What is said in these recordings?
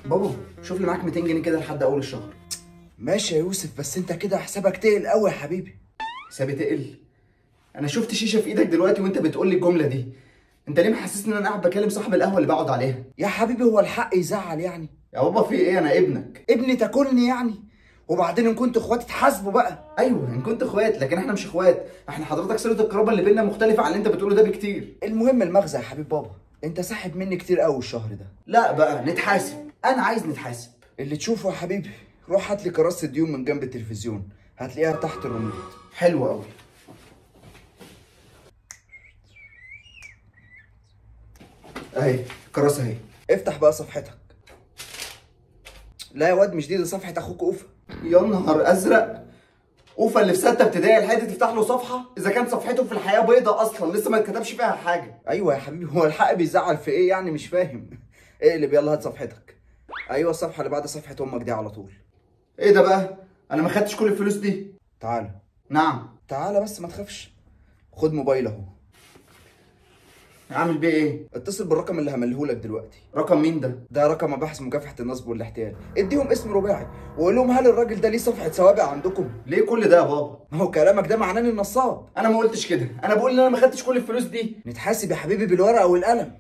بابا شوف لي معاك 200 جنيه كده لحد اول الشهر. ماشي يا يوسف، بس انت كده حسابك تقل قوي يا حبيبي. حسابي تقل؟ انا شفت شيشه في ايدك دلوقتي وانت بتقول لي الجمله دي. انت ليه محسسني ان انا قاعد بكلم صاحب القهوه اللي بقعد عليها؟ يا حبيبي هو الحق يزعل يعني؟ يا بابا في ايه؟ انا ابنك. ابني تاكلني يعني؟ وبعدين ان كنت اخواتي تحاسبوا بقى. ايوه ان كنت اخوات، لكن احنا مش اخوات. احنا حضرتك صله القرابه اللي بيننا مختلفه عن اللي انت بتقوله ده بكتير. المهم المغزى يا حبيب بابا، انت ساحب مني كتير قوي الشهر ده. لا بقى نتحاسب، انا عايز نتحاسب. اللي تشوفه يا حبيبي. روح هات لي كراسه ديون من جنب التلفزيون، هتلاقيها تحت الريموت. حلو قوي. اهي كراسه اهي. افتح بقى صفحتك. لا يا واد مش دي صفحه اخوك اوفا. يا نهار ازرق، اوفا اللي في سته ابتدائي لحد تفتح له صفحه؟ اذا كانت صفحته في الحياه بيضه اصلا لسه ما اتكتبش فيها حاجه. ايوه يا حبيبي، هو الحق بيزعل في ايه يعني؟ مش فاهم. اقلب يلا هات صفحتك. ايوه الصفحه اللي بعد صفحه امك دي على طول. ايه ده بقى؟ انا ما خدتش كل الفلوس دي. تعالى. نعم. تعالى بس ما تخافش. خد موبايل اهو. اعمل بيه ايه؟ اتصل بالرقم اللي هملهولك دلوقتي. رقم مين ده؟ ده رقم مباحث مكافحه النصب والاحتيال. اديهم اسم رباعي وقول لهم هل الراجل ده ليه صفحه سوابق عندكم؟ ليه كل ده يا بابا؟ ما هو كلامك ده معناه اني نصاب. انا ما قلتش كده، انا بقول ان انا ما خدتش كل الفلوس دي. نتحاسب يا حبيبي بالورقه والقلم.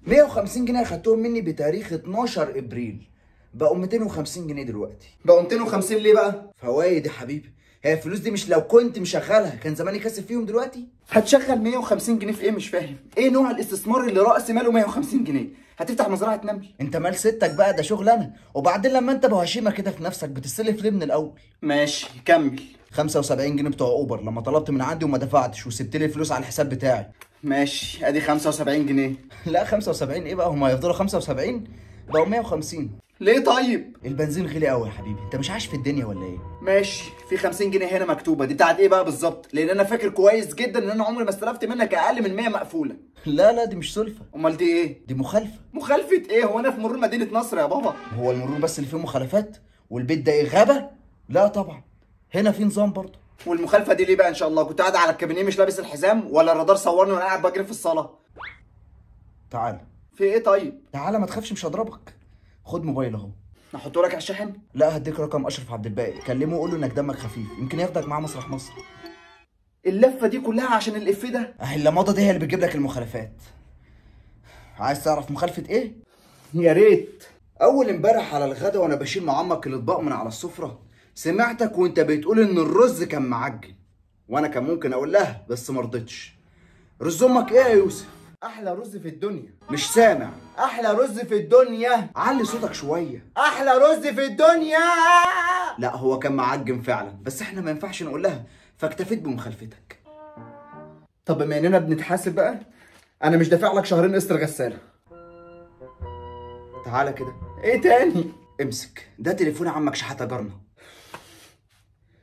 150 جنيه اخدتهم مني بتاريخ 12 ابريل، بقوا 250 جنيه دلوقتي. بقوا 250 ليه بقى؟ فوايد يا حبيبي. هي الفلوس دي مش لو كنت مشغلها كان زماني كاسب فيهم دلوقتي؟ هتشغل 150 جنيه في ايه؟ مش فاهم. ايه نوع الاستثمار اللي راس ماله 150 جنيه؟ هتفتح مزرعه نمل؟ انت مال ستك بقى، ده شغل انا. وبعدين لما انت بهشيمه كده في نفسك بتستلف ليه من الاول؟ ماشي كمل. 75 جنيه بتوع اوبر لما طلبت من عندي وما دفعتش وسبت لي الفلوس على الحساب بتاعي. ماشي ادي 75 جنيه. لا 75 ايه بقى، هم هيفضلوا 75؟ بقوا 150. ليه طيب؟ البنزين غلي قوي يا حبيبي، انت مش عايش في الدنيا ولا ايه؟ ماشي، في 50 جنيه هنا مكتوبه، دي بتاعت ايه بقى بالظبط؟ لان انا فاكر كويس جدا ان انا عمري ما استلفت منك اقل من 100 مقفوله. لا دي مش سلفه. امال دي ايه؟ دي مخالفه. مخالفه ايه؟ هو انا في مرور مدينه نصر يا بابا؟ هو المرور بس اللي فيه مخالفات؟ والبيت ده ايه غابه؟ لا طبعا، هنا في نظام برضه. والمخالفه دي ليه بقى ان شاء الله؟ كنت قاعد على الكابينيه مش لابس الحزام، ولا الرادار صورني وانا قاعد بجري في الصاله؟ تعالى. في ايه طيب؟ تعالى ما تخافش مش هضربك. خد موبايل اهو. احطه لك على الشاحن؟ لا هديك رقم اشرف عبد الباقي، كلمه وقول له انك دمك خفيف، يمكن ياخدك معاه مسرح مصر. اللفه دي كلها عشان الافيه ده؟ اهي اللمضه دي هي اللي بتجيب لك المخالفات. عايز تعرف مخالفه ايه؟ يا ريت. اول امبارح على الغدا وانا بشيل مع عمك الاطباق من على السفره، سمعتك وانت بتقول ان الرز كان معجن، وانا كان ممكن اقول لها بس ما رضيتش. رز امك ايه يا يوسف؟ احلى رز في الدنيا. مش سامع. احلى رز في الدنيا. علي صوتك شويه. احلى رز في الدنيا. لا هو كان معجن فعلا، بس احنا ما ينفعش نقول لها، فاكتفيت بمخالفتك. طب بما اننا بنتحاسب بقى، انا مش دافع لك شهرين قسط الغساله. تعالى كده. ايه تاني؟ امسك ده تليفون عمك شحاته جارنا،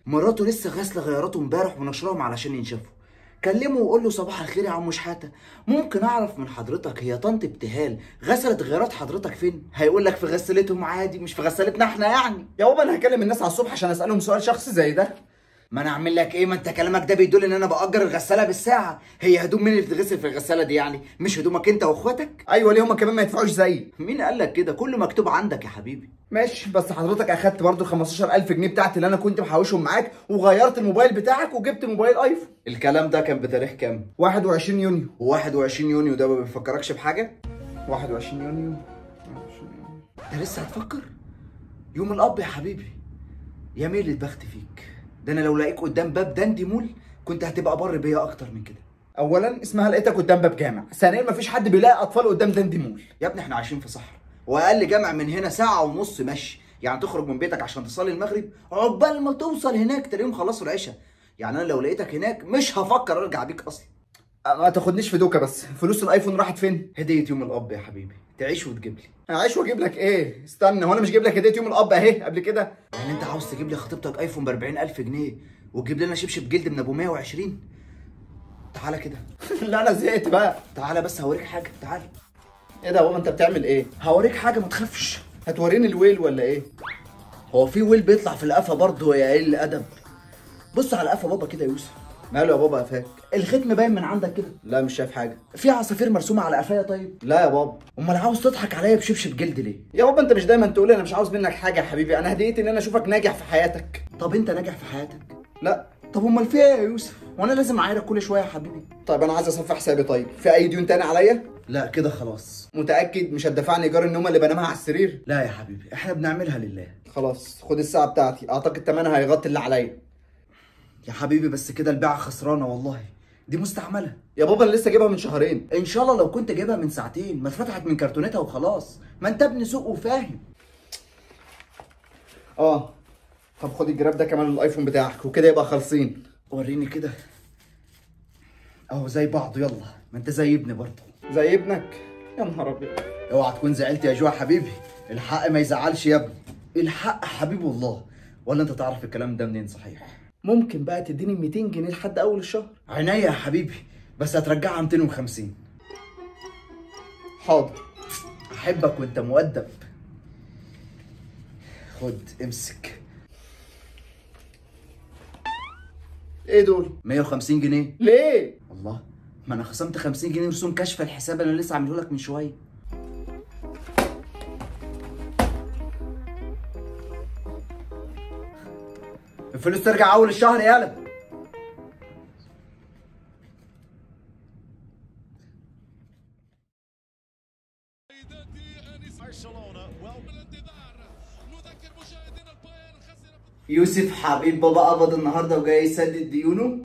مراته لسه غاسله غياراته امبارح ونشرهم علشان ينشفوا. كلمه وقول له صباح الخير يا عم شحاته، ممكن اعرف من حضرتك هي طنط ابتهال غسلت غيارات حضرتك فين؟ هيقول لك في غسالتهم عادي، مش في غسالتنا احنا يعني. يا بابا انا هكلم الناس على الصبح عشان اسالهم سؤال شخصي زي ده. ما انا اعمل لك ايه؟ ما انت كلامك ده بيدل ان انا باجر الغساله بالساعه. هي هدوم مين اللي بتتغسل في الغساله دي يعني؟ مش هدومك انت واخواتك؟ ايوه ليه هما كمان ما يدفعوش زيي؟ مين قال لك كده؟ كله مكتوب عندك يا حبيبي. ماشي، بس حضرتك اخدت برضو 15000 جنيه بتاعتي اللي انا كنت محوشهم معاك، وغيرت الموبايل بتاعك وجبت موبايل ايفون. الكلام ده كان بتاريخ كام؟ 21 يونيو. و21 يونيو ده ما بيفكركش بحاجه؟ 21 يونيو. انت لسه هتفكر؟ يوم الاب يا حبيبي. يا ميل البخت فيك، ده انا لو لاقيك قدام باب داندي مول كنت هتبقى بر بيا اكتر من كده. اولا اسمها لقيتك قدام باب جامع، ثانيا مفيش حد بيلاقي اطفال قدام داندي مول. يا ابني احنا عايشين في صحراء، واقل جامع من هنا ساعه ونص مشي، يعني تخرج من بيتك عشان تصلي المغرب عقبال ما توصل هناك تلاقيهم خلصوا العشاء. يعني انا لو لقيتك هناك مش هفكر ارجع بيك اصلا. ما تاخدنيش في دوكا، بس فلوس الايفون راحت فين؟ هديه يوم الاب يا حبيبي، تعيش وتجيب لي. هعيش واجيب لك ايه؟ استنى، هو انا مش جايب لك هديه يوم الاب اهي قبل كده؟ يعني انت عاوز تجيب لي خطيبتك ايفون ب 40000 جنيه وتجيب لنا شبشب جلد من ابو 120؟ تعالى كده. لا انا زهقت بقى. تعالى بس هوريك حاجه، تعالى. ايه ده يا بابا انت بتعمل ايه؟ هوريك حاجه ما تخافش. هتوريني الويل ولا ايه؟ هو في ويل بيطلع في القفا برضه يا قليل الادب؟ بص على قفا بابا كده يا يوسف. ماله يا بابا قفاك؟ الختم باين من عندك كده. لا مش شايف حاجه. في عصافير مرسومه على قفايا طيب؟ لا يا بابا. امال عاوز تضحك عليا بشبشب جلد ليه؟ يا بابا انت مش دايما تقول انا مش عاوز منك حاجه يا حبيبي، انا هديتي ان انا اشوفك ناجح في حياتك. طب انت ناجح في حياتك؟ لا. طب امال في ايه يا يوسف؟ وانا لازم اعايرك كل شويه يا حبيبي؟ طيب انا عايز اصفي حسابي. طيب في اي ديون تاني عليا؟ لا كده خلاص. متاكد مش هتدفعني ايجار النومه اللي بنامها على السرير؟ لا يا حبيبي احنا بنعملها لله. خلاص خد الساعه بتاعتي، اعتقد تمنها هيغطي اللي عليا. يا حبيبي بس كده البيعه خسرانه والله، دي مستعمله. يا بابا انا لسه جايبها من شهرين. ان شاء الله لو كنت جايبها من ساعتين ما اتفتحت من كرتونتها وخلاص، ما انت ابن سوق وفاهم. اه طب خد الجراب ده كمان الايفون بتاعك وكده يبقى خالصين. وريني كده اهو زي بعض. يلا ما انت زي ابني برضه. زي ابنك؟ يا نهار ابيض. اوعى تكون زعلت يا جو حبيبي، الحق ما يزعلش يا ابني، الحق حبيب الله. ولا انت تعرف الكلام ده منين صحيح؟ ممكن بقى تديني 200 جنيه لحد اول الشهر؟ عينيا يا حبيبي بس هترجعها 250. حاضر. احبك وانت مؤدب. خد امسك. ايه دول؟ 150 جنيه. ليه؟ الله، ما انا خصمت 50 جنيه رسوم كشف الحساب اللي انا لسه عامله لك من شويه. الفلوس ترجع اول الشهر يالا. يوسف حبيب بابا قبض النهارده وجاي يسدد ديونه.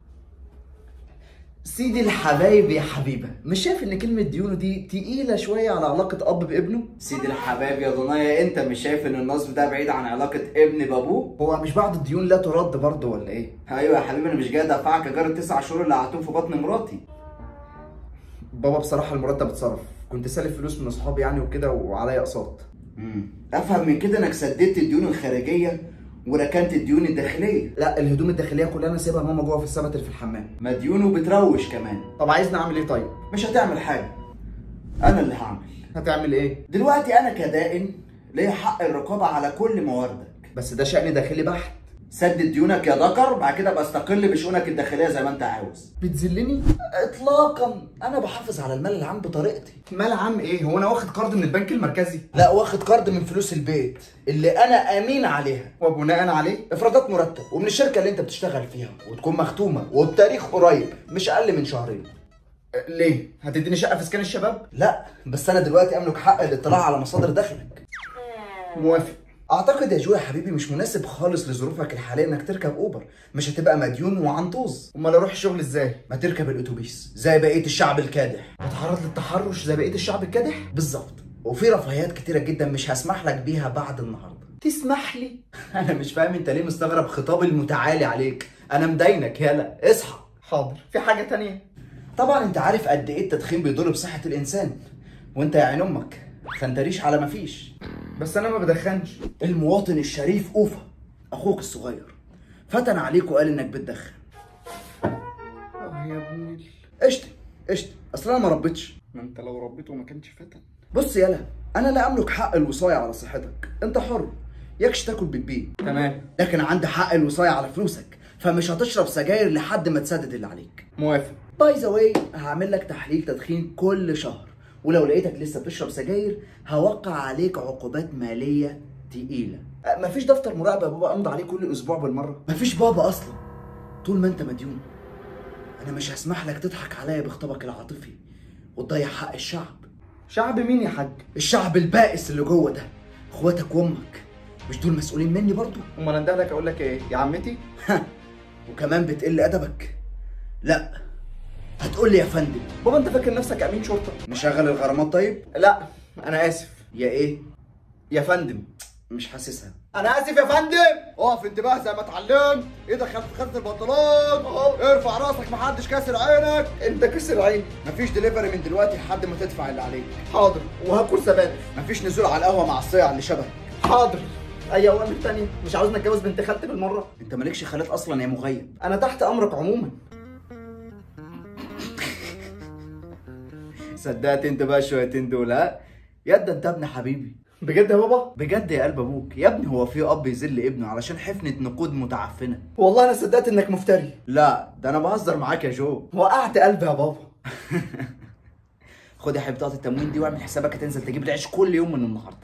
سيدي الحبايب يا حبيبه، مش شايف ان كلمه ديونه دي تقيله شويه على علاقه اب بابنه؟ سيدي الحبايب يا ضنايا، انت مش شايف ان النصب ده بعيد عن علاقه ابن بابوه؟ هو مش بعض الديون لا ترد برضه ولا ايه؟ ايوه يا حبيبي، انا مش جاي ادفعك ايجار ال9 شهور اللي قعدتهم في بطن مراتي. بابا بصراحه المرتب اتصرف، كنت سالف فلوس من اصحابي يعني وكده وعليا اقساط. افهم من كده انك سددت الديون الخارجيه وركنت الديون الداخليه. لا الهدوم الداخليه كلها انا سايبها ماما جوه في السبت اللي في الحمام. مديون وبتروش كمان. طب عايزني اعمل ايه طيب؟ مش هتعمل حاجه، انا اللي هعمل. هتعمل ايه؟ دلوقتي انا كدائن ليا حق الرقابه على كل مواردك. بس ده شأن داخلي بحت. سدد ديونك يا ذكر، بعد كده ابقى استقل بشؤونك الداخليه زي ما انت عاوز. بتذلني؟ اطلاقا، انا بحافظ على المال العام بطريقتي. مال عام ايه؟ هو انا واخد قرض من البنك المركزي؟ لا، واخد قرض من فلوس البيت اللي انا امين عليها، وبناء عليه افرادات مرتب ومن الشركه اللي انت بتشتغل فيها، وتكون مختومه وبتاريخ قريب مش اقل من شهرين. ليه؟ هتديني شقه في اسكان الشباب؟ لا بس انا دلوقتي املك حق الاطلاع على مصادر دخلك. موافق. اعتقد يا جو يا حبيبي مش مناسب خالص لظروفك الحاليه انك تركب اوبر، مش هتبقى مديون وعنطوز. امال اروح الشغل ازاي؟ ما تركب الاتوبيس زي بقيه الشعب الكادح. اتعرض للتحرش زي بقيه الشعب الكادح؟ بالظبط، وفي رفاهيات كتيره جدا مش هسمح لك بيها بعد النهارده. تسمح لي؟ انا مش فاهم انت ليه مستغرب خطابي المتعالي عليك، انا مداينك. يلا اصحى. حاضر. في حاجه تانية؟ طبعا انت عارف قد ايه التدخين بيضر بصحه الانسان، وانت يا عين امك فانتريش على ما فيش. بس انا ما بدخنش. المواطن الشريف اوفا اخوك الصغير فتن عليك وقال انك بتدخن. يا ابني قشطه قشطه، اصل انا ما ربيتش. ما انت لو ربيته ما كانش فتن. بص يالا، انا لا املك حق الوصايه على صحتك، انت حر، يكش تاكل بتبين. تمام. لكن عندي حق الوصايه على فلوسك، فمش هتشرب سجاير لحد ما تسدد اللي عليك. موافق. باي ذا واي، هعمل لك تحليل تدخين كل شهر، ولو لقيتك لسه بتشرب سجاير هوقع عليك عقوبات ماليه تقيله. مفيش دفتر مراقبه يا بابا امضي عليه كل اسبوع بالمره؟ مفيش بابا اصلا، طول ما انت مديون انا مش هسمح لك تضحك عليا بخطابك العاطفي وتضيع حق الشعب. شعب مين يا حاج؟ الشعب البائس اللي جوه ده، اخواتك وامك، مش دول مسؤولين مني برضو؟ امال انده لك اقول لك ايه يا عمتي؟ وكمان بتقل ادبك؟ لا هتقول لي يا فندم. بابا انت فاكر نفسك امين شرطه؟ نشغل الغرامات طيب؟ لا انا اسف. يا ايه؟ يا فندم. مش حاسسها. انا اسف يا فندم. اقف انتباه زي ما اتعلمت، ايدك خلف خزن البنطلون، ارفع راسك محدش كاسر عينك. انت كسر عيني. مفيش دليفري من دلوقتي لحد ما تدفع اللي عليك. حاضر. وهاكل سبانخ. مفيش نزول على القهوه مع الصيع اللي شبهك. حاضر. اي اوامر تانية؟ مش عاوزني اتجوز بنت خالتي بالمره؟ انت مالكش خالات اصلا يا مغيب. انا تحت امرك عموما. صدقت انت بقى شويتين دول؟ ها يا ده انت ابن حبيبي. بجد يا بابا؟ بجد يا قلب ابوك يا ابني، هو في اب يذل ابنه علشان حفنه نقود متعفنه؟ والله انا صدقت انك مفتري. لا ده انا بهزر معاك يا جو. وقعت قلبي يا بابا. خد يا حبيبي بطاقه التموين دي واعمل حسابك هتنزل تجيب العيش كل يوم من النهارده.